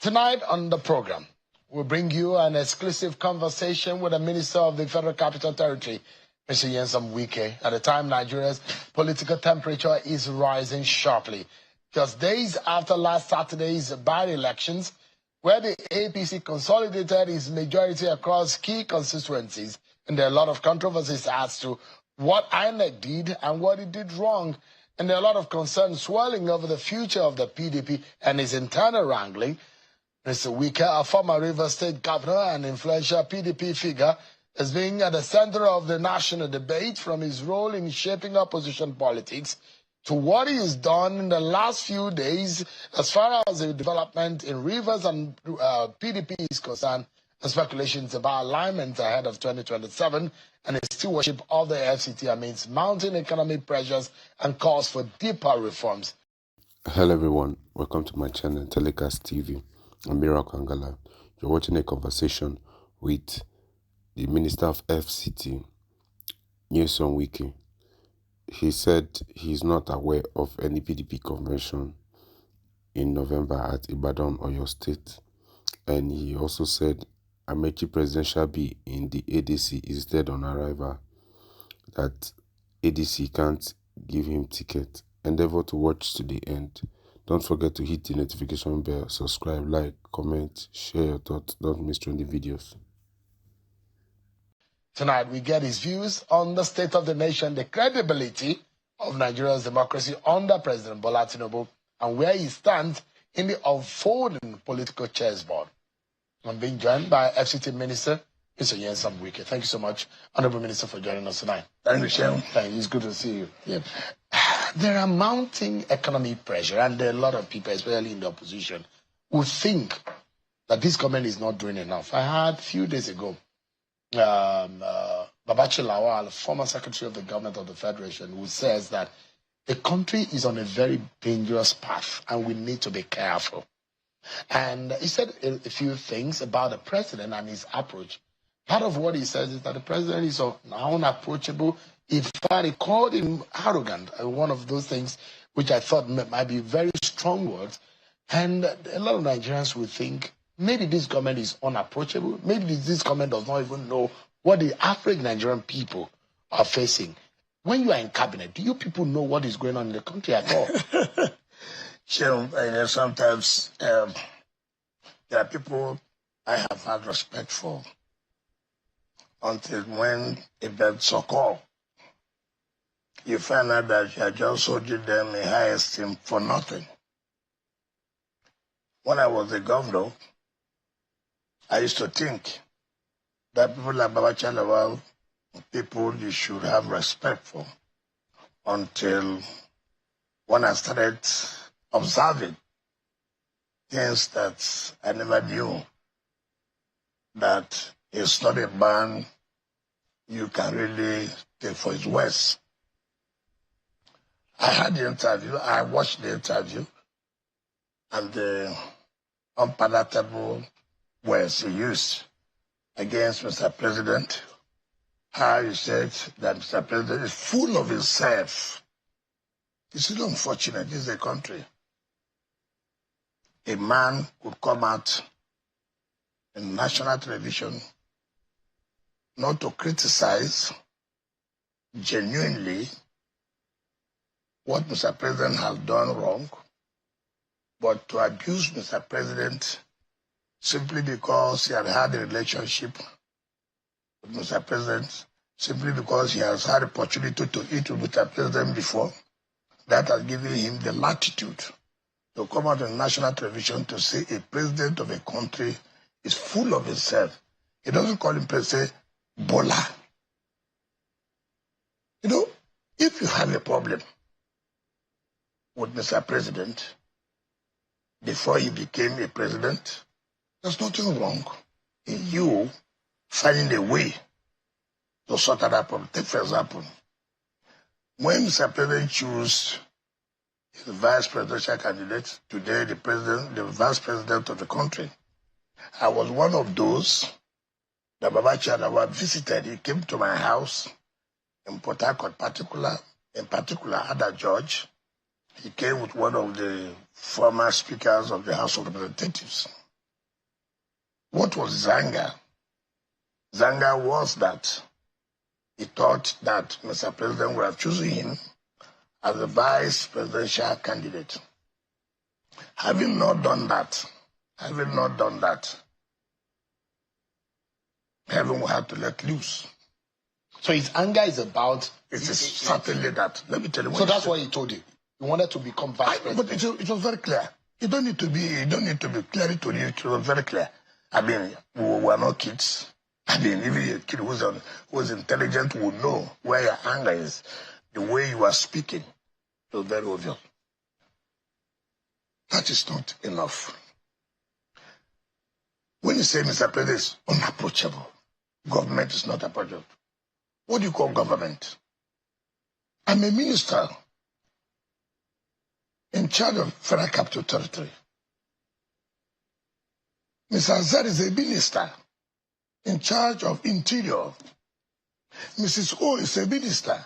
Tonight on the program, we'll bring you an exclusive conversation with the Minister of the Federal Capital Territory, Mr. Nyesom Wike, at a time Nigeria's political temperature is rising sharply. Just days after last Saturday's by-elections, where the APC consolidated its majority across key constituencies, and there are a lot of controversies as to what INEC did and what it did wrong, and there are a lot of concerns swirling over the future of the PDP and its internal wrangling. Mr. Wike, a former Rivers State governor and influential PDP figure, is being at the center of the national debate, from his role in shaping opposition politics to what he has done in the last few days as far as the development in Rivers and PDP is concerned, and speculations about alignment ahead of 2027 and his stewardship of the FCT amidst mounting economic pressures and calls for deeper reforms. Hello everyone, welcome to my channel Telecast TV. I'm Miracle Angala. You're watching a conversation with the Minister of FCT, Nyesom Wike. He said he's not aware of any PDP convention in November at Ibadan, Oyo State. And he also said Amaechi presidential be in the ADC is dead on arrival, that ADC can't give him ticket. Endeavor to watch to the end. Don't forget to hit the notification bell, subscribe, like, comment, share your thoughts. Don't miss trending videos. Tonight, we get his views on the state of the nation, the credibility of Nigeria's democracy under President Bola Tinubu, and where he stands in the unfolding political chessboard. I'm being joined by FCT Minister, Mr. Nyesom Wike. Thank you so much, Honorable Minister, for joining us tonight. Thank you, Shem. Thank you. It's good to see you. Yep. There are mounting economic pressure, and there are a lot of people, especially in the opposition, who think that this government is not doing enough. I heard a few days ago, Babachi Lawal, former Secretary of the Government of the Federation, who says that the country is on a very dangerous path and we need to be careful. And he said a few things about the president and his approach. Part of what he says is that the president is unapproachable. In fact, he called him arrogant, one of those things which I thought might be very strong words. And a lot of Nigerians would think maybe this government is unapproachable. Maybe this government does not even know what the average Nigerian people are facing. When you are in cabinet, do you people know what is going on in the country at all? Shem, sometimes there are people I have had respect for until when events occur. You find out that you are just holding them in high esteem for nothing. When I was a governor, I used to think that people like Babachi Lawal, people you should have respect for, until when I started observing things that I never knew, that it's not a man you can really take for his words. I had the interview, I watched the interview, and the unpalatable words he used against Mr. President, how he said that Mr. President is full of himself. It's really unfortunate, this is a country. A man could come out in national television not to criticize genuinely what Mr. President has done wrong, but to abuse Mr. President simply because he had had a relationship with Mr. President, simply because he has had opportunity to eat with Mr. President before. That has given him the latitude to come out on national television to say a president of a country is full of himself. He doesn't call him President Bola. You know, if you have a problem with Mr. President before he became a president, there's nothing wrong in you finding a way to sort out that problem. Take, for example, when Mr. President chose his vice presidential candidate, today the vice president of the country, I was one of those that Babachi Lawal visited. He came to my house in Port Harcourt, in particular, Ada George. He came with one of the former speakers of the House of Representatives. What was Zanga? Zanga was that he thought that Mr. President would have chosen him as the vice presidential candidate. Having not done that, heaven will have to let loose. So his anger is about... It is certainly that. Let me tell you. So that's what he told you. He wanted to become vice president. But it was very clear. You don't need to be clear to you. It was very clear. I mean, we were not kids. I mean, even a kid who's intelligent will know where your anger is. The way you are speaking is very obvious. That is not enough. When you say Mr. President is unapproachable, government is not approachable. What do you call government? I'm a minister in charge of Federal Capital Territory. Mr. Azad is a minister in charge of Interior. Mrs. O is a minister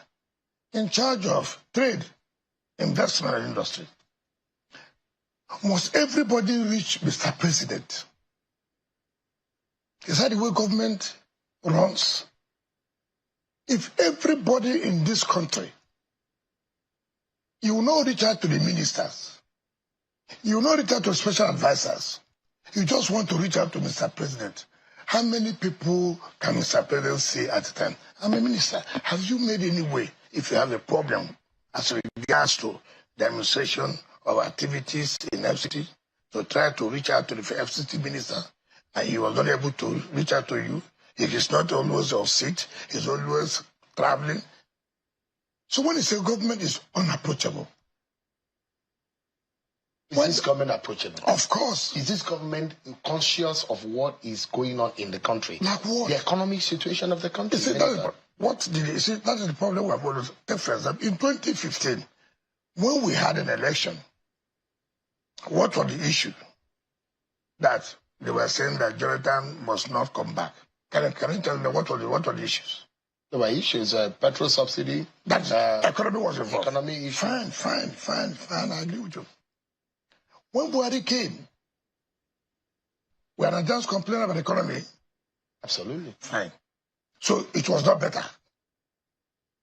in charge of Trade, Investment and Industry. Must everybody reach Mr. President? Is that the way government runs? If everybody in this country, you will not reach out to the ministers, you will not reach out to special advisors, you just want to reach out to Mr. President. How many people can Mr. President say at a time? I'm a minister. Have you made any way, if you have a problem as regards to the administration of activities in FCT, to try to reach out to the FCT minister, and he was not able to reach out to you? If he's not always off seat, he's always traveling. So when you say government is unapproachable, is this government approachable? Of course. Is this government conscious of what is going on in the country? Like what? The economic situation of the country. That is the problem we have always. Take for example, in 2015, when we had an election, what was the issue? That they were saying that Jonathan must not come back. Can you tell me what were the issues? There were issues, petrol subsidy. That economy was involved. Economy issue. Fine. I agree with you. When Buhari came, we are not just complaining about the economy. Absolutely. Fine. So it was not better.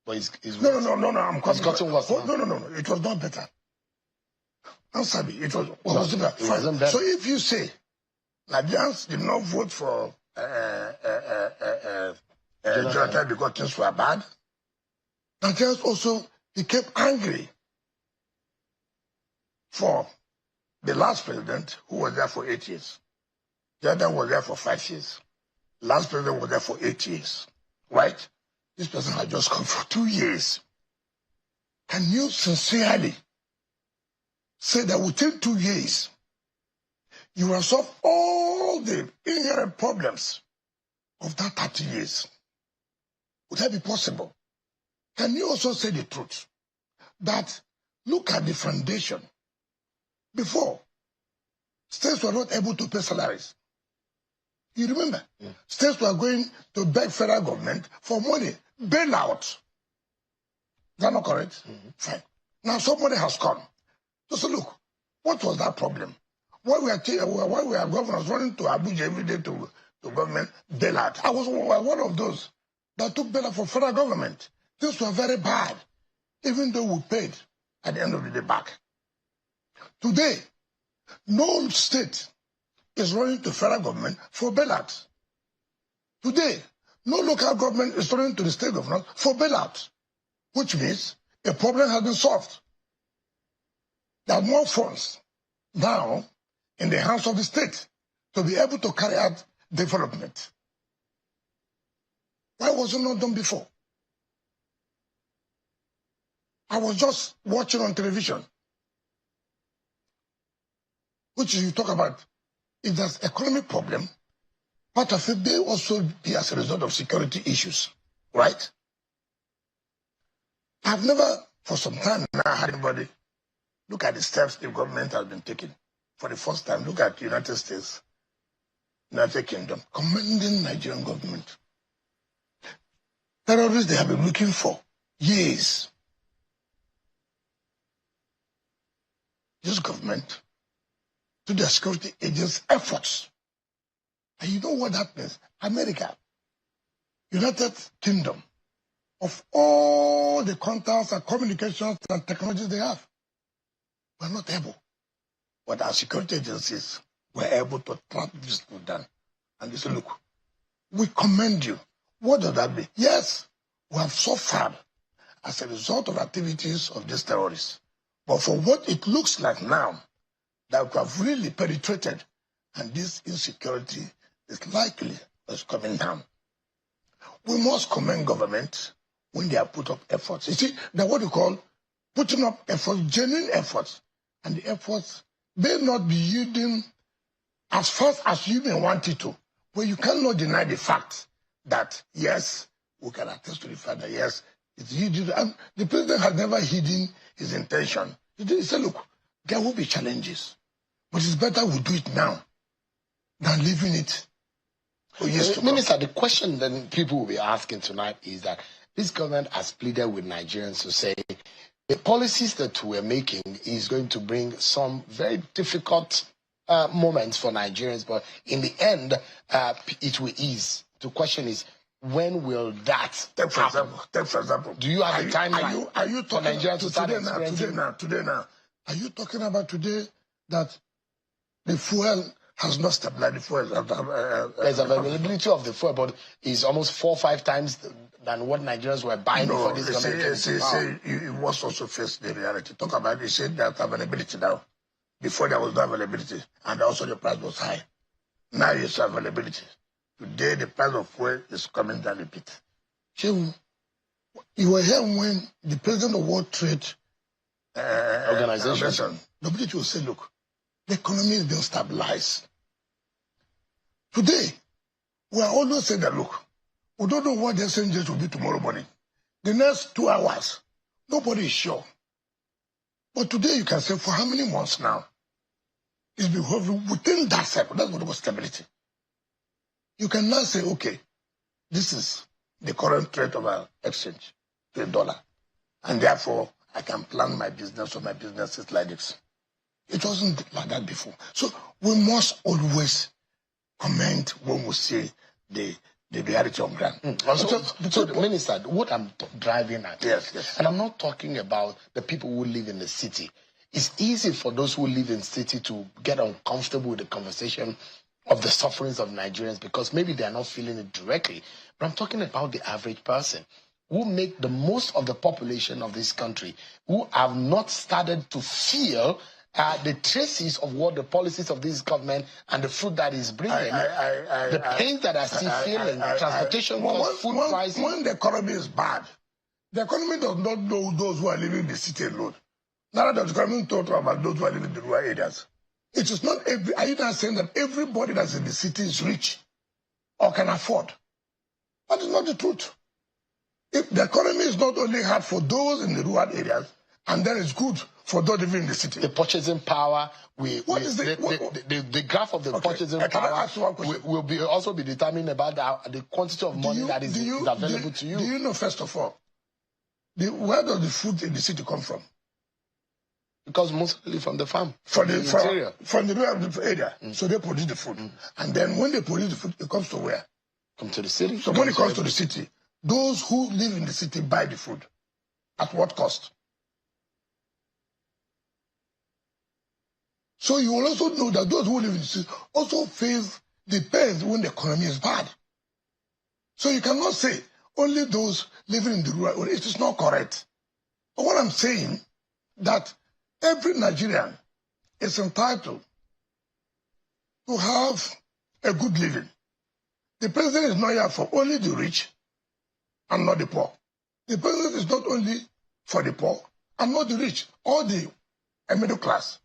But it's No, I'm it's gotten worse. No. It was not better. Answer me. It wasn't better. It wasn't better. So if you say Nigerians did not vote for Jonathan because things were bad, Nigerians also became angry for the last president who was there for 8 years. Jonathan was there for 5 years. Last president was there for 8 years. Right? This person had just come for 2 years. Can you sincerely say that within 2 years, you will solve all the inherent problems of that 30 years? Would that be possible? Can you also say the truth? That look at the foundation. Before, states were not able to pay salaries. You remember? Yeah. States were going to beg federal government for money, bailout. Is that not correct? Mm-hmm. Fine. Now somebody has come to say, look, what was that problem? Why we are governors running to Abuja every day to government bailout? I was one of those that took bailout for federal government. Things were very bad, even though we paid at the end of the day back. Today, no state is running to federal government for bailout. Today, no local government is running to the state government for bailout, which means a problem has been solved. There are more funds now in the hands of the state to be able to carry out development. Why was it not done before? I was just watching on television, which you talk about, if there's economic problem, part of it may also be as a result of security issues, right? I've never, for some time now, had anybody look at the steps the government has been taking. For the first time, look at the United States, United Kingdom, commending Nigerian government. Terrorists they have been looking for years. This government, to the security agents' efforts, And you know what that means? America, United Kingdom, of all the contacts and communications and technologies they have, we're not able. But our security agencies were able to track this to them. And they say, look, we commend you. What does that mean? Yes, we have suffered as a result of activities of these terrorists. But for what it looks like now, that we have really penetrated, and this insecurity is likely coming down. We must commend government when they have put up efforts. You see, that's what you call putting up efforts, genuine efforts. And the efforts may not be yielding as fast as you may want it to. But you cannot deny the fact that, yes, we can attest to the fact that, yes, it's yielding. And the president has never hidden his intention. He said, look, there will be challenges. But it's better we do it now than leaving it for years to come. Minister, the question that people will be asking tonight is that this government has pleaded with Nigerians to say the policies that we're making is going to bring some very difficult moments for Nigerians, but in the end, it will ease. The question is, when will that Take for example. Do you have a timeline? Are you talking Nigerians to start today now? Are you talking about today that the fuel has not stabilized? The fuel there's availability of the fuel, but it's almost 4 or 5 times than what Nigerians were buying for this government. You must also face the reality. Talk about it. Said there's availability now. Before there was no availability, and also the price was high. Now it's availability. Today the price of fuel is coming down a bit. You were here when the president of World Trade Organization, nobody will say, look, the economy is being stabilized. Today, we are always saying that, look, we don't know what the exchange will be tomorrow morning. The next 2 hours, nobody is sure. But today you can say, for how many months now? It's behaving within that cycle. That's what we call stability. You can now say, okay, this is the current rate of our exchange to $1. And therefore, I can plan my business, or my business is like this. It wasn't like that before. So we must always comment when we see the reality on ground. So, Minister, what I'm driving at, yes, and I'm not talking about the people who live in the city. It's easy for those who live in the city to get uncomfortable with the conversation of the sufferings of Nigerians because maybe they are not feeling it directly. But I'm talking about the average person who make the most of the population of this country, who have not started to feel the traces of what the policies of this government and the fruit that is bringing, the pains that are still feeling, transportation costs, food prices. When the economy is bad, the economy does not know those who are living in the city alone. Neither does the economy talk about those who are living in the rural areas. It is not every. Are you not saying that everybody that's in the city is rich or can afford? That is not the truth. If the economy is not only hard for those in the rural areas, and then it's good for those living in the city. The purchasing power, the graph of the purchasing power will also be determined about the quantity of money that is available to you. Do you know, first of all, where does the food in the city come from? Because mostly from the farm. From the rural area. So they produce the food. And then when they produce the food, it comes to where? Come to the city. So when it comes to the city, those who live in the city buy the food. At what cost? So you will also know that those who live in the city also face the pains when the economy is bad. So you cannot say only those living in the rural area. It is not correct. But what I'm saying, that every Nigerian is entitled to have a good living. The president is not here for only the rich and not the poor. The president is not only for the poor and not the rich or the middle class.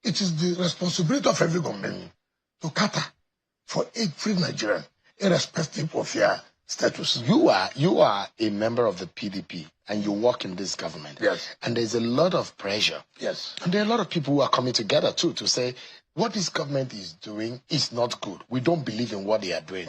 It is the responsibility of every government to cater for every Nigerian, irrespective of your status. You are a member of the PDP and you work in this government. Yes. And there's a lot of pressure. Yes. And there are a lot of people who are coming together too to say what this government is doing is not good. We don't believe in what they are doing.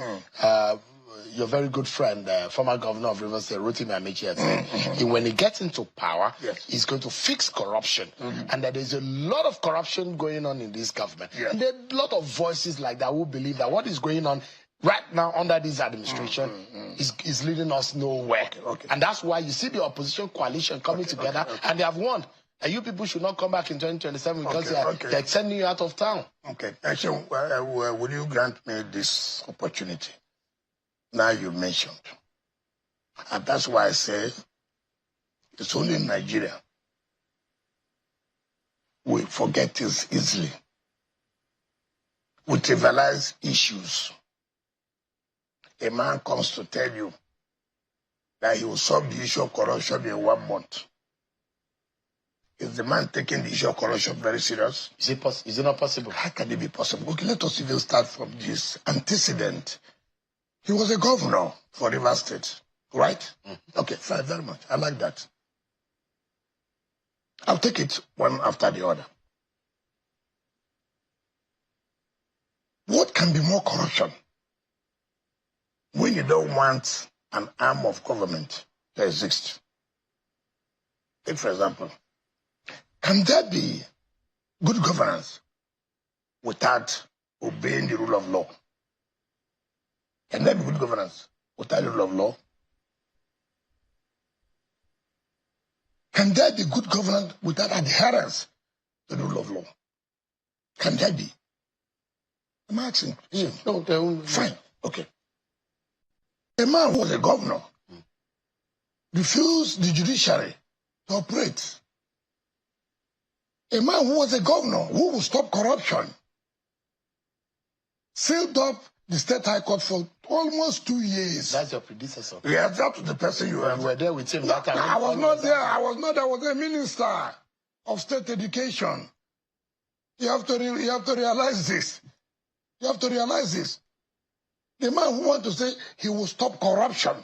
your very good friend, former governor of Rivers State, Rotimi Amaechi, has said, when he gets into power, he's going to fix corruption. And that there's a lot of corruption going on in this government. And there are a lot of voices like that who believe that what is going on right now under this administration is leading us nowhere. And that's why you see the opposition coalition coming together and they have won. And you people should not come back in 2027 because they're sending you out of town. Okay. Actually, will you grant me this opportunity? Now you mentioned. And that's why I say it's only in Nigeria we forget this easily. We trivialize issues. A man comes to tell you that he will solve the issue of corruption in 1 month. Is the man taking the issue of corruption very serious? Is it not possible? How can it be possible? Okay, let us even start from this antecedent. He was a governor for Rivers State, right? Okay, fine, very much. I like that. I'll take it one after the other. What can be more corruption when you don't want an arm of government to exist? Take, for example, can there be good governance without obeying the rule of law? Can there be good governance without the rule of law? Can there be good governance without adherence to the rule of law? Can there be? I'm asking. No, fine. Okay. A man who was a governor refused the judiciary to operate. A man who was a governor who would stop corruption sealed up the State High Court for almost 2 years. That's your predecessor. Yeah, that was the person you were there with him that time. I was not there. I was a minister of state education. You have to realize this. You have to realize this. The man who wanted to say he will stop corruption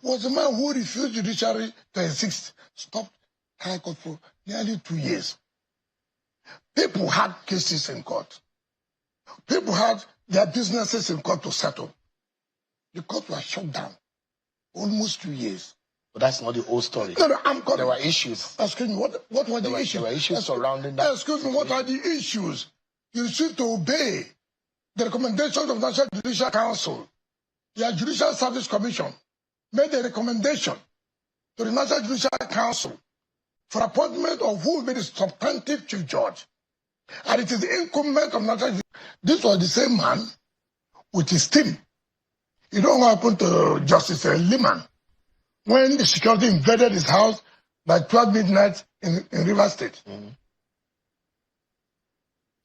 was the man who refused judiciary to exist. Stopped High Court for nearly 2 years. People had cases in court. People had their businesses in court to settle. The court was shut down almost 2 years. But that's not the whole story. No, I'm coming. There were issues. Excuse me, what were the issues? There were issues surrounding that. Excuse me, what are the issues? You refused to obey the recommendations of National Judicial Council. Your Judicial Service Commission made a recommendation to the National Judicial Council for appointment of who will be the substantive chief judge. And it is the incumbent of National Judicial. This was the same man with his team. You know what happened to Justice Liman when the security invaded his house by 12 midnight in Rivers State?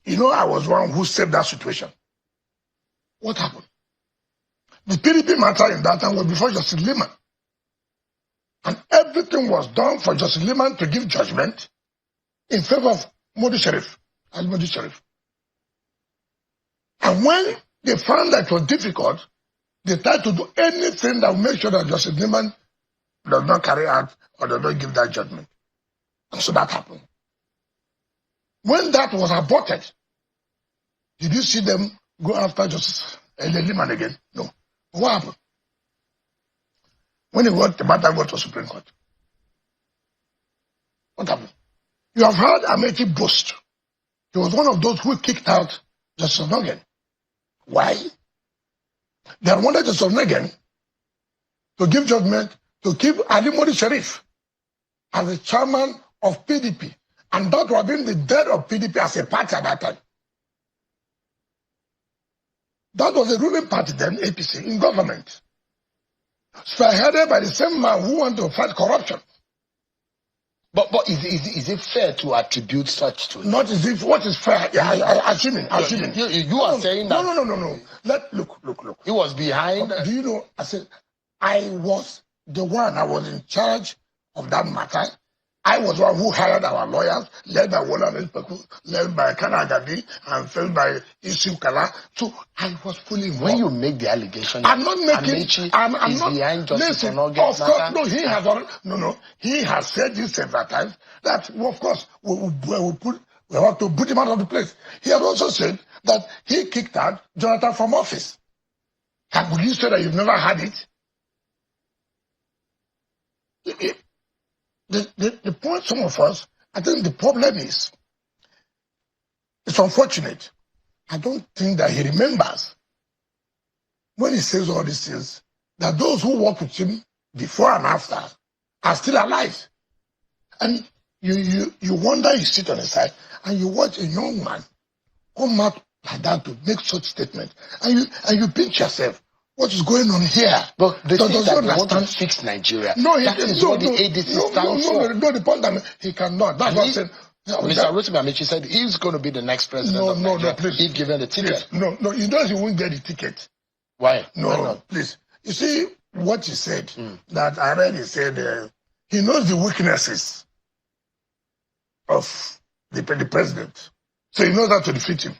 You know, I was one who saved that situation. What happened? The PDP matter in that time was before Justice Liman. And everything was done for Justice Liman to give judgment in favor of Modi Sharif, Al-Modi Sharif. And when they found that it was difficult, they tried to do anything that would make sure that Justice Liman does not carry out or does not give that judgment. And so that happened. When that was aborted, did you see them go after Justice Liman again? No. What happened? When the matter got to Supreme Court, what happened? You have heard Amaechi boast. He was one of those who kicked out Justice Onogen. Why? They wanted Justice Onogen to give judgment to keep Ali Modi Sharif as the chairman of PDP. And that would have been the death of PDP as a party at that time. That was the ruling party then, APC, in government. Spearheaded by the same man who wanted to fight corruption. But is it fair to attribute such to him? Not as if what is fair. Yeah, assuming. You are saying that. No. Look. He was behind. Do you know? I said, I was the one. I was in charge of that matter. I was one who hired our lawyers, led by Wala Peku, led by Kanagadi, and fed by Isu Kala. So I was fully involved. When you make the allegation, I'm not making. Amaechi I'm is not behind Justice Onogen. Of course, no. He has already, no. He has said this several times that, well, of course, we have to put him out of the place. He has also said that he kicked out Jonathan from office. Have you said that you've never had it? The point, some of us, I think the problem is, it's unfortunate. I don't think that he remembers when he says all these things, that those who work with him before and after are still alive. And you wonder, you sit on the side and you watch a young man come out like that to make such statement, and you pinch yourself. What is going on here? But the thing that they want to fix Nigeria. No, he the point that he cannot. That's what I'm saying. Mr. Rotimi Amaechi said he's going to be the next president of Nigeria. Please. He's given the ticket. Please. No, he knows he won't get the ticket. Why? No, Why not? Please. You see what he said, that I read, he said he knows the weaknesses of the president. So he knows how to defeat him.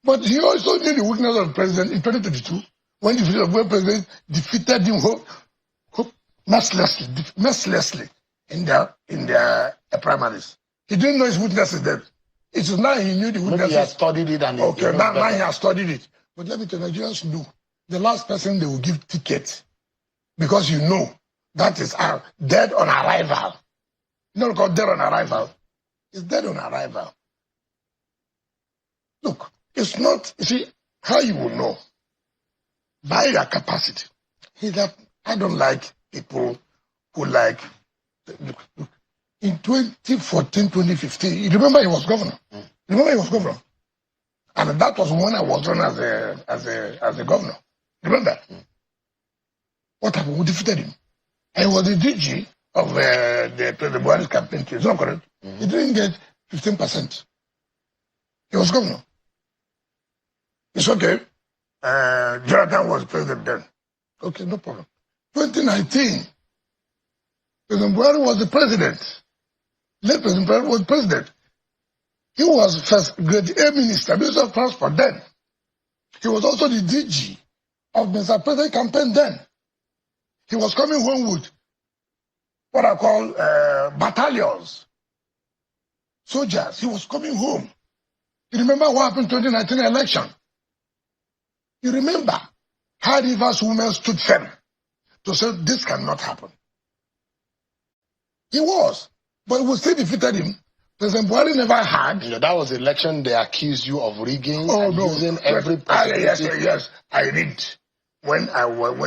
But he also knew the weakness of the president in 2022, when the president defeated him mercilessly in their primaries. He didn't know his weaknesses then. It is now he knew the weaknesses. Maybe he has studied it and okay, now he has studied it. But let me tell you, Nigerians know the last person they will give ticket, because you know that is dead on arrival. You know called dead on arrival. It's dead on arrival. Look, it's not, you see, how you will know? By your capacity. I don't like people who like, in 2014, 2015, you remember he was governor? Remember he was governor? And that was when I was run as a governor. Remember? What happened? We defeated him. And he was the DG of the President Buhari's campaign. Is that correct? He didn't get 15%. He was governor. It's okay. Jonathan was president then. Okay, no problem. 2019, President Buhari was the president. Late President Buhari was president. He was first grade A minister of transport then. He was also the DG of Mr. President campaign then. He was coming home with what I call battalions, soldiers. He was coming home. You remember what happened in 2019 election? You remember how Rivers women stood firm to say this cannot happen. He was, but we still defeated him. President Buhari never had. You know, that was the election they accused you of rigging using every possibility. Yes, I rigged. When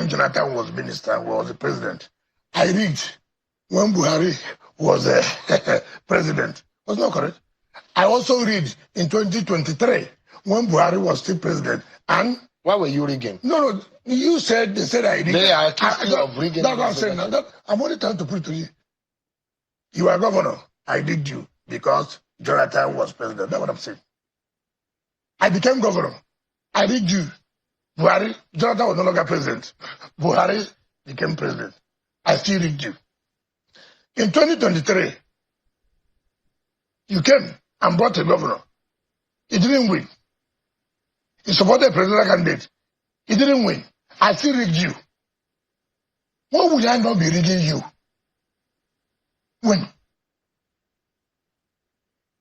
Jonathan was minister, was the president, I rigged. When Buhari was president, was not correct. I also rigged in 2023 when Buhari was still president. And why were you rigging? No, you said, they said I rigged. They are accused you of rigging. That's what I'm saying. I'm only trying to put it to you. You are governor. I rigged you because Jonathan was president. That's what I'm saying. I became governor. I rigged you. Buhari, Jonathan was no longer president. Buhari became president. I still rigged you. In 2023, you came and brought a governor. He didn't win. He supported a presidential candidate. He didn't win. I still rigged you. Why would I not be rigging you? When?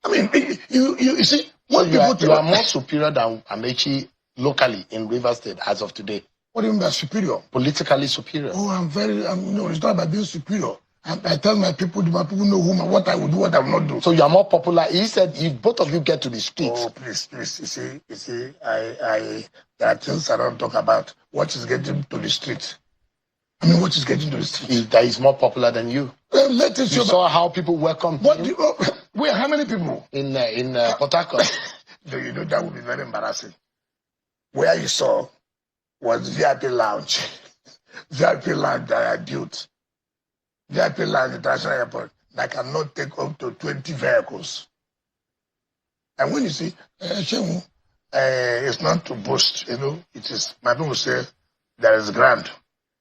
I mean, you see, what you are more superior than Amaechi locally in Rivers State as of today. What do you mean by superior? Politically superior. Oh, no, it's not about being superior. I tell my people know what I will do, what I will not do. So you are more popular. He said, if both of you get to the streets. Oh, please. You see, there are things I don't talk about. What is getting to the streets? I mean, what is getting to the streets? That is more popular than you. Let us you saw how people welcomed you. Wait, how many people? In Port Harcourt. You know, that would be very embarrassing. Where you saw was VIP lounge. VIP lounge that I built. VIP lounge international airport that cannot take up to 20 vehicles. And when you see, it's not to boast, you know, it is, my people say, there is ground.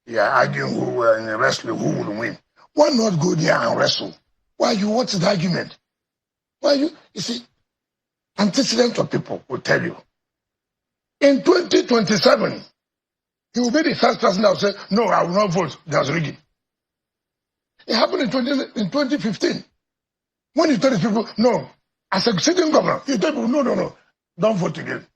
You are arguing who in a wrestling who will win. Why not go there and wrestle? What's the argument? You see, antecedents of people will tell you. In 2027, he will be the first person that will say, no, I will not vote. There's rigging. It happened in 2015. When you tell these people, no, as a sitting governor, you tell people, no, don't vote again.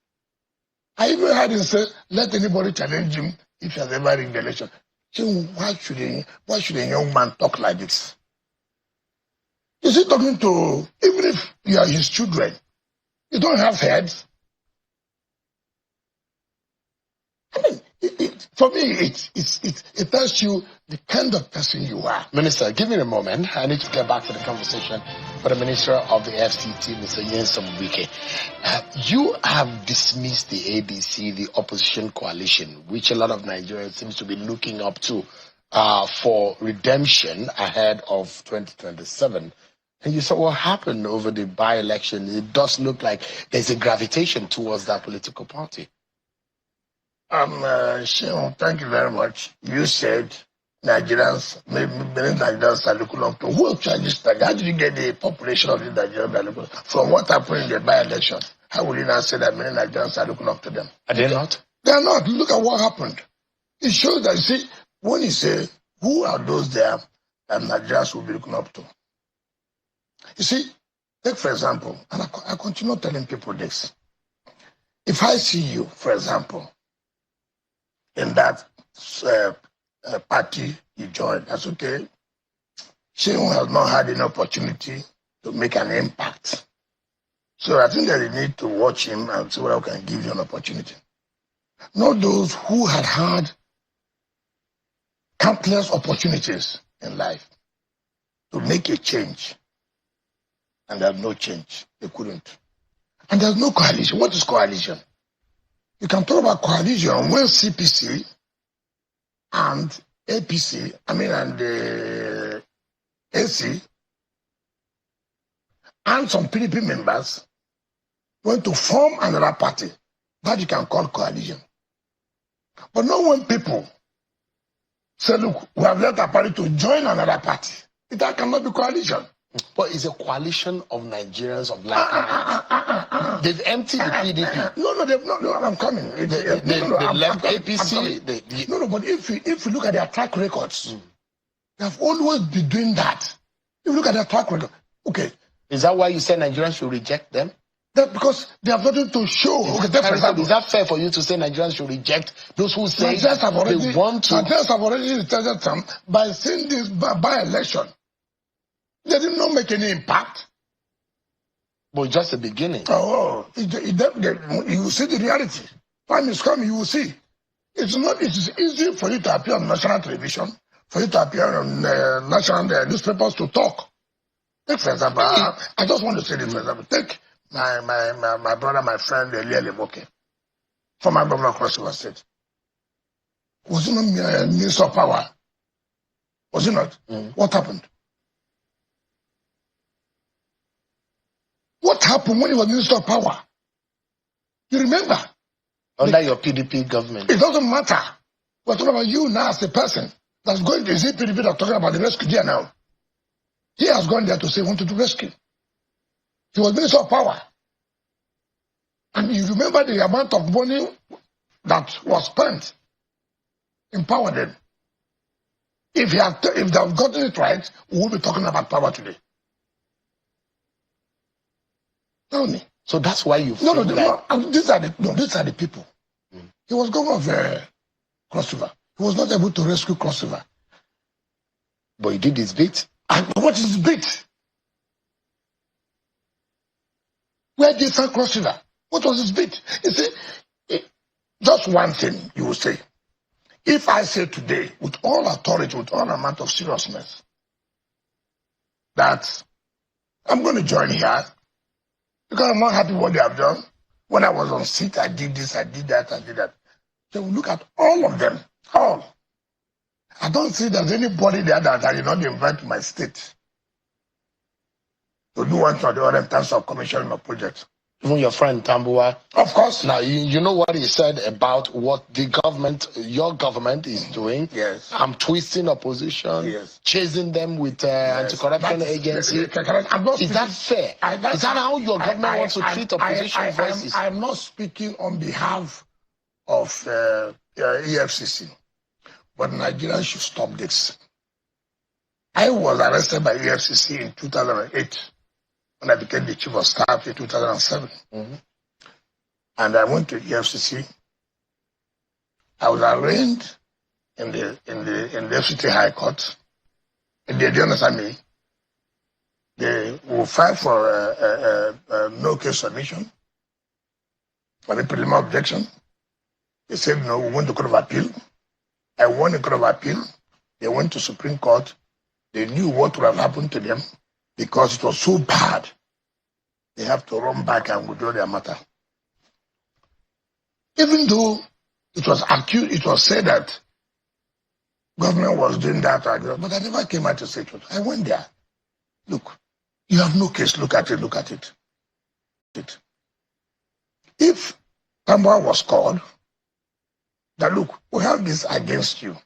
I even heard him say, let anybody challenge him if he has ever rigged the election. So why should a young man talk like this? Is he talking to, even if you are his children, you don't have heads? I mean, for me, it tells you the kind of person you are. Minister, give me a moment. I need to get back to the conversation with the Minister of the FCT, Mr. Nyesom Wike. You have dismissed the ADC, the opposition coalition, which a lot of Nigerians seems to be looking up to for redemption ahead of 2027. And you saw what happened over the by-election. It does look like there's a gravitation towards that political party. Sheon, thank you very much. You said Nigerians, many Nigerians are looking up to. Who charges that? How did you get the population of the Nigerians are looking up to? From what happened in the by-election? How will you now say that many Nigerians are looking up to them? Are they not? They are not. Look at what happened. It shows that, you see, when you say, who are those there that Nigerians will be looking up to? You see, take for example, and I continue telling people this. If I see you, for example, in that party you joined, that's okay. Sheon has not had an opportunity to make an impact. So I think that you need to watch him and see whether I can give you an opportunity. Not those who had countless opportunities in life to make a change. And there's no change. They couldn't. And there's no coalition. What is coalition? You can talk about coalition when CPC and APC, and AC, and some PDP members went to form another party that you can call coalition. But not when people say, look, we have left our party to join another party. That cannot be coalition. But it's a coalition of Nigerians of like they've emptied the PDP. No, I'm coming. They left APC. But if you look at their track records, they have always been doing that. If you look at their track record, okay. Is that why you say Nigerians should reject them? That's because they have nothing to show. Is that fair for you to say Nigerians should reject those who say they want to? Nigerians have already rejected them by saying this by-election. They did not make any impact. But just the beginning. You will see the reality. Time is coming, you will see. It is easy for you to appear on national television, for you to appear on national newspapers to talk. Take, for example, I just want to say this, for example. Take my brother, my friend, Lemoke, former governor of Cross River State. Was he not Minister of Power? Was he not? What happened? What happened when he was Minister of Power? You remember? Under your PDP government. It doesn't matter. We're talking about you now as a person that's going to see PDP that's talking about the rescue there now. He has gone there to say he wanted to rescue. He was Minister of Power. And you remember the amount of money that was spent in power then. If they have gotten it right, we will be talking about power today. Tell me. So that's why you feel these are the people. He was governor of Cross River. He was not able to rescue Cross River. But he did his bit. And what is his bit? Where did he Cross River? What was his bit? You see, just one thing you will say. If I say today, with all authority, with all amount of seriousness, that I'm going to join here, because I'm not happy with what they have done. When I was on seat, I did this, I did that, I did that. So we look at all of them, all. I don't see there's anybody there that I did not invite to my state to do one or the other in terms of commissioning of projects. Even your friend Tambuwa. Of course. Now, you know what he said about what the government, your government is doing? Yes. I'm twisting opposition, yes, chasing them with anti-corruption agency. Is that fair? Is that how your government wants to treat opposition voices? I'm not speaking on behalf of EFCC, but Nigerians should stop this. I was arrested by EFCC in 2008. When I became the chief of staff in 2007. and I went to EFCC. I was arraigned in the FCT High Court. And do you understand me? They will file for no case submission for the preliminary objection. They said no, we went to Court of Appeal. I won in Court of Appeal. They went to Supreme Court. They knew what would have happened to them because it was so bad. They have to run back and withdraw their matter. Even though it was accused, it was said that government was doing that, but I never came out to say it. I went there. Look, you have no case. Look at it. If Tamboa was called, that look, we have this against you.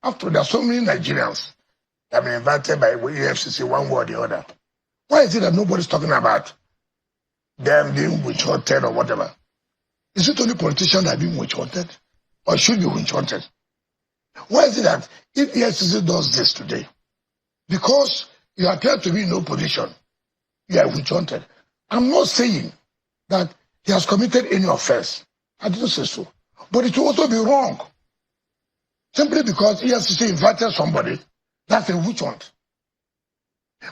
After there are so many Nigerians that have been invited by EFCC one way or the other. Why is it that nobody's talking about them being witch-hunted or whatever? Is it only politicians that are being witch-hunted or should be witch-hunted? Why is it that if EFCC does this today, because you appear to be in no position, you are witch-hunted? I'm not saying that he has committed any offense. I didn't say so. But it will also be wrong. Simply because EFCC invited somebody, that's a witch hunt.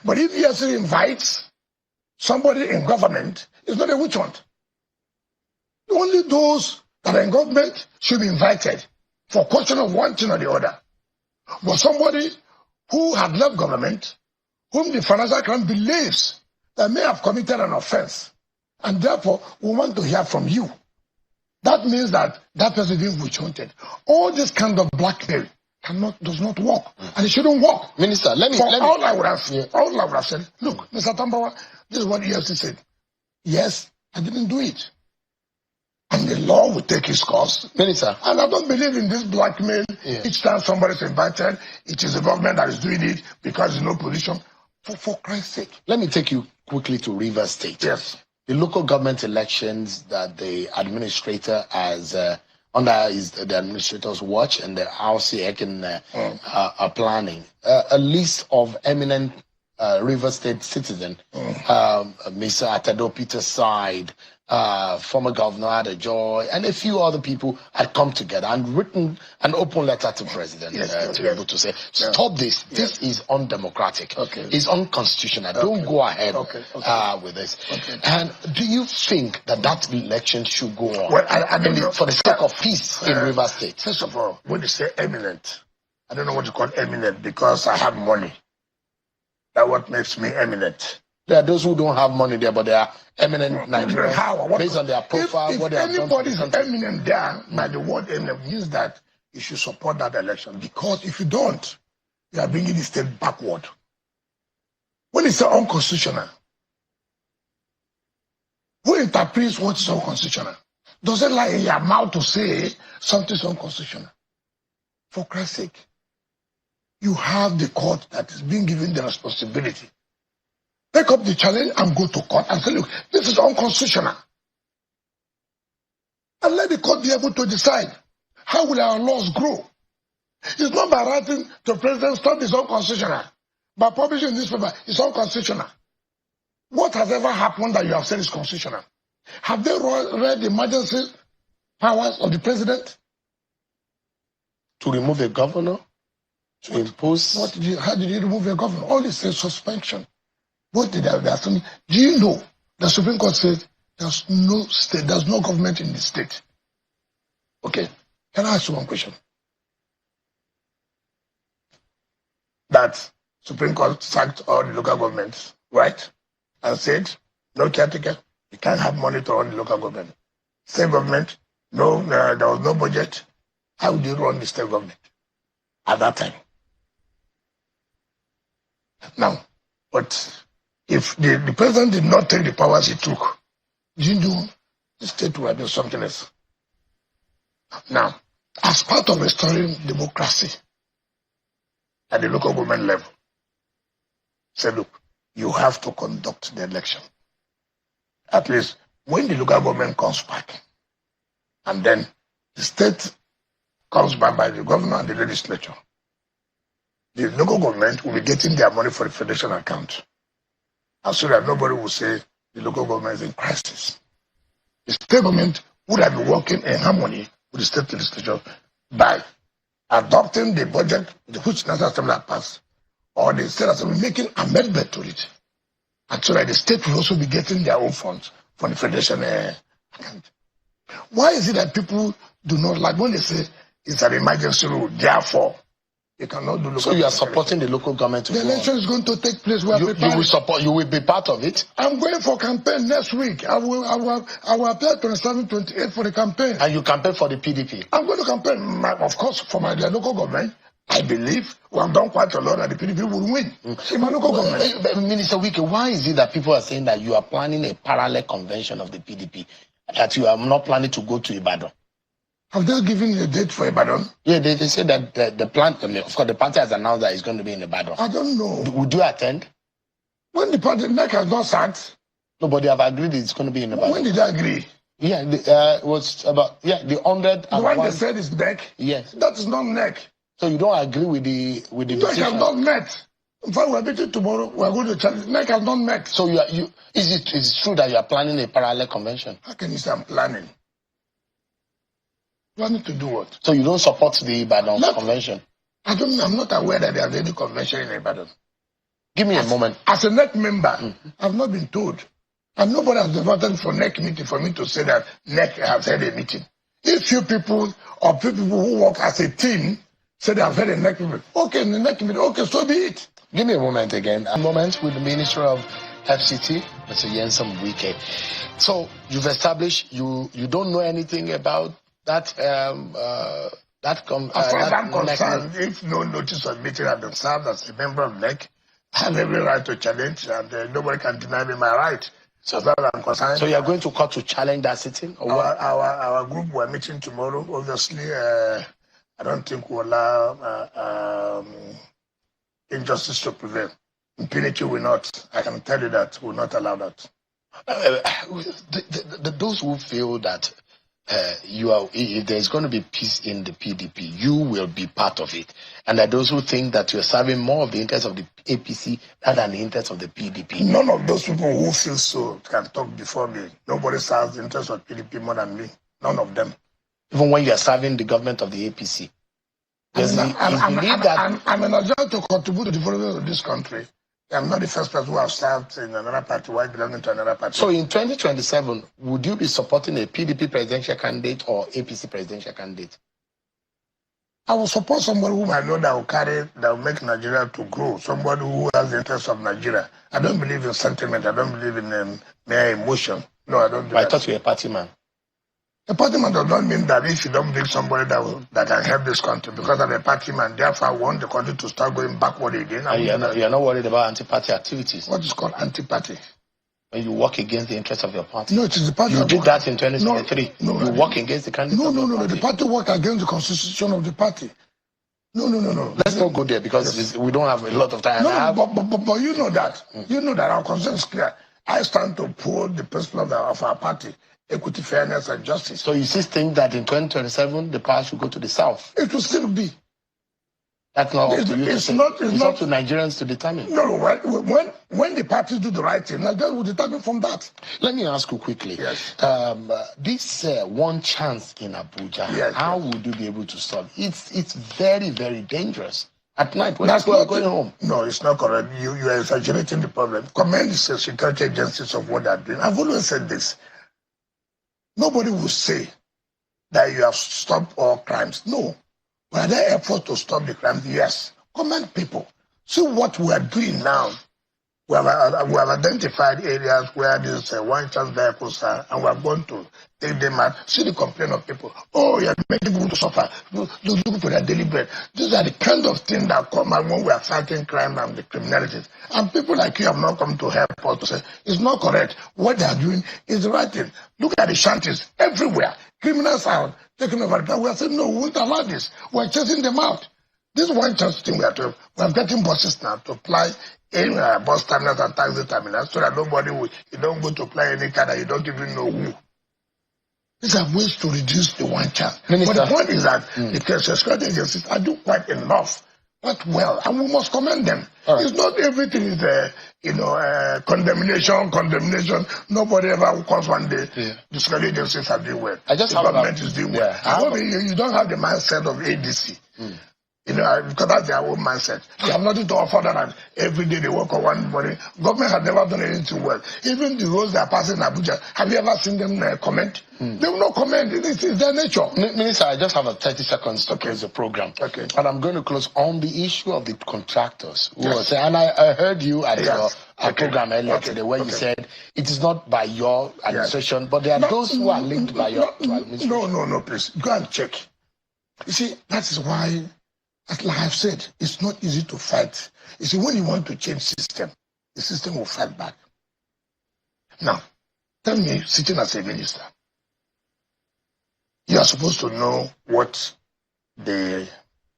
But if EFCC invites somebody in government, it's not a witch hunt. Only those that are in government should be invited for question of one thing or the other. But somebody who had left government, whom the financial crime believes that may have committed an offense, and therefore we want to hear from you. That means that person is being witch-hunted. All this kind of blackmail does not work, and it shouldn't work. Minister, let me. All I would have said, look, Mr. Tamboa, this is what EFCC said. Yes, I didn't do it, and the law will take its course. Minister, and I don't believe in this blackmail. Yeah. Each time somebody is invited, it is the government that is doing it because there's no position. For Christ's sake, let me take you quickly to Rivers State. Yes. The local government elections that the administrator has under the administrator's watch and the RCEC are planning a list of eminent Rivers State citizens, Mr. Atado Peter Side, former Governor Adejoy, and a few other people had come together and written an open letter to President to be able to say, stop this. This is undemocratic. It's unconstitutional. Don't go ahead with this. And do you think that election should go on? Well, I don't know. For the sake of peace in Rivers State? First of all, when you say eminent, I don't know what you call eminent because I have money. That's what makes me eminent. There are those who don't have money there, but they are eminent Nigerians. How? Based on their profile, what they have done. If anybody is eminent there, by the word eminent means that you should support that election. Because if you don't, you are bringing the state backward. When it's unconstitutional, who interprets what is unconstitutional? Does it lie in your mouth to say something is unconstitutional? For Christ's sake, you have the court that is being given the responsibility. Take up the challenge and go to court and say, look, this is unconstitutional. And let the court be able to decide how will our laws grow. It's not by writing to the president, stop this unconstitutional. By publishing this paper, it's unconstitutional. What has ever happened that you have said is constitutional? Have they read the emergency powers of the president? To remove a governor? To impose? How did you remove a governor? All this is suspension. What did they do? Do you know the Supreme Court said there's no state, there's no government in the state? Okay, can I ask you one question? That Supreme Court sacked all the local governments, right? And said, no caretaker, you can't have money to run the local government. State government, no, there was no budget. How would you run the state government at that time? Now, but if the president did not take the powers he took, you know, the state would have been something else. Now, as part of restoring democracy at the local government level, say, look, you have to conduct the election. At least when the local government comes back, and then the state comes back by the governor and the legislature, the local government will be getting their money for the federation account. And so that nobody will say the local government is in crisis. the state government would have been working in harmony with the state legislature by adopting the budget which National Assembly has passed, or the state assembly making amendment to it. And so that the state will also be getting their own funds for the federation account. Why is it that people do not like when they say it's an emergency rule, therefore they cannot do local. So you are supporting the local government to the election is going to take place. You will support. You will be part of it. I'm going for campaign next week. I will apply 27, 28 for the campaign. And you campaign for the PDP. I'm going to campaign, of course, for the local government. I believe we have done quite a lot that the PDP will win. In my local government. Minister Wike, why is it that people are saying that you are planning a parallel convention of the PDP, that you are not planning to go to Ibadan? Have they given you a date for Ibadan? Yeah, they say that the plan, of course, the party has announced that it's going to be in Ibadan. I don't know. Would you attend? When the party NEC has not sat. Nobody have agreed it's going to be in Ibadan. When did they agree? Yeah, it was about, the 100. The one they said is NEC? Yes. That is not NEC. So you don't agree with the NEC has not met. In fact, we're meeting tomorrow. We're going to challenge. NEC has not met. So is it true that you are planning a parallel convention? How can you say I'm planning? Planning to do what? So you don't support the Ibadan convention? I'm not aware that there's any convention in Ibadan. Give me a moment. As a NEC member, I've not been told. And nobody has voted for NEC meeting for me to say that NEC has had a meeting. If few people or people who work as a team say they have had a NEC meeting, okay, in the NEC meeting, okay, so be it. Give me a moment again. A moment with the Minister of FCT, Mr. Nyesom Wike. So you've established you don't know anything about that as far as I'm concerned, if no notice of meeting has been served as a member of NEC, I have every right to challenge, and nobody can deny me my right. So as far as I'm concerned. So you are going to court to challenge that sitting? Or our group we're meeting tomorrow. Obviously, I don't think we'll allow injustice to prevail. Impunity will not. I can tell you that will not allow that. Those who feel that if there's going to be peace in the PDP, you will be part of it. And there are those who think that you're serving more of the interests of the APC rather than the interests of the PDP. None of those people who feel so can talk before me. Nobody serves the interests of PDP more than me. None of them. Even when you are serving the government of the APC. I'm energized to contribute to the development of this country. I'm not the first person who has served in another party while belonging to another party. So in 2027, would you be supporting a PDP presidential candidate or APC presidential candidate? I will support somebody whom I know that will make Nigeria to grow. Somebody who has the interest of Nigeria. I don't believe in sentiment. I don't believe in mere emotion. No, I don't do that. I thought you were a party man. A party man does not mean that if you don't bring somebody that can help this country, because I'm a party man, therefore I want the country to start going backward again. You're not worried about anti-party activities? What is called anti-party? When you work against the interests of your party? No, it is the party. You did that in 2023. No, you work against the candidate. No. The party work against the constitution of the party. No. Let's not go there because we don't have a lot of time. But you know that. You know that our constitution is clear. I stand to uphold the principle of our party. Equity, fairness, and justice. So you still think that in 2027 the power should go to the south? It will still be. That's not up to you. It's not up to Nigerians to determine. No, when the parties do the right thing, Nigerians will determine from that. Let me ask you quickly. Yes. This one chance in Abuja, yes, how would you be able to solve? It's very, very dangerous. At night when people are going home. No, it's not correct. You are exaggerating the problem. Commend the security agencies of what they are doing. I've always said this. Nobody will say that you have stopped all crimes. No. Were there efforts to stop the crimes? Yes. Commend people. See what we are doing now. We have identified areas where these one chance vehicles are, and we are going to take them out. See the complaint of people. Oh, you're making people to suffer. Looking for their daily bread. These are the kind of things that come out when we are fighting crime and the criminalities. And people like you have not come to help us to say, it's not correct. What they are doing is the right thing. Look at the shanties everywhere. Criminals are taking over. We are saying, no, we won't allow this. We are chasing them out. This one chance thing we are doing. We are getting buses now to apply in bus terminals and taxi terminals so that you don't go to apply any car that you don't even know who. These are ways to reduce the one chance. But the point is that the security agencies are doing quite enough worked well, and we must commend them. Right. It's not everything is condemnation. Nobody ever comes one day discourage agencies are doing well. I just the government is doing well. You don't have the mindset of ADC. Because that's their own mindset. They have nothing to offer than every day they work on one body. Government has never done anything well. Even the roads they are passing in Abuja, have you ever seen them comment? They will not comment. It is their nature. Minister, I just have 30 seconds to close the program. Okay. And I'm going to close on the issue of the contractors. Who were saying, and I heard you at your program earlier today where you said it is not by your administration, but there are those who are linked by your administration. No, please. Go and check. You see, that is why, like I've said, it's not easy to fight. You see, when you want to change system, the system will fight back. Now, tell me, sitting as a minister, you are supposed to know what the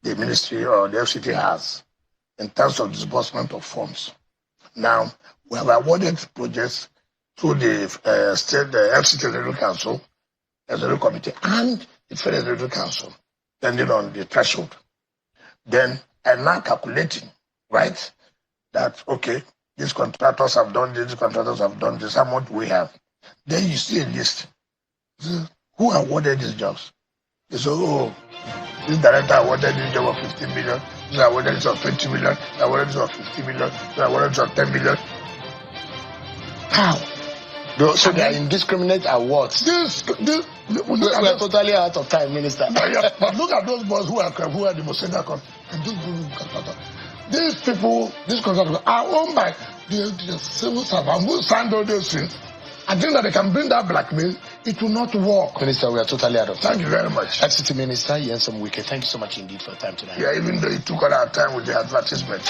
ministry or the FCT has in terms of disbursement of funds. Now, we have awarded projects through the state, the FCT Executive Council, Executive Committee, and the Federal Executive Council, depending on the threshold. Then I'm now calculating, right, that, okay, these contractors have done this, these contractors have done this, how much we have. Then you see a list. Who awarded these jobs? You say, oh, this director awarded this job of 15 million, this awarded this of 20 million, this awarded this of 50 million, this awarded this of 10 million. How? So they are indiscriminate awards. We are totally out of time, Minister. But look at those boys who are the most senior contractors. These people, these contractors are owned by the civil servants who signed all those things. I think that they can bring that blackmail. It will not work. Minister, we are totally out of time. Thank you very much. FCT Minister Nyesom Wike, thank you so much indeed for your time tonight. Yeah, even though you took all our time with the advertisement.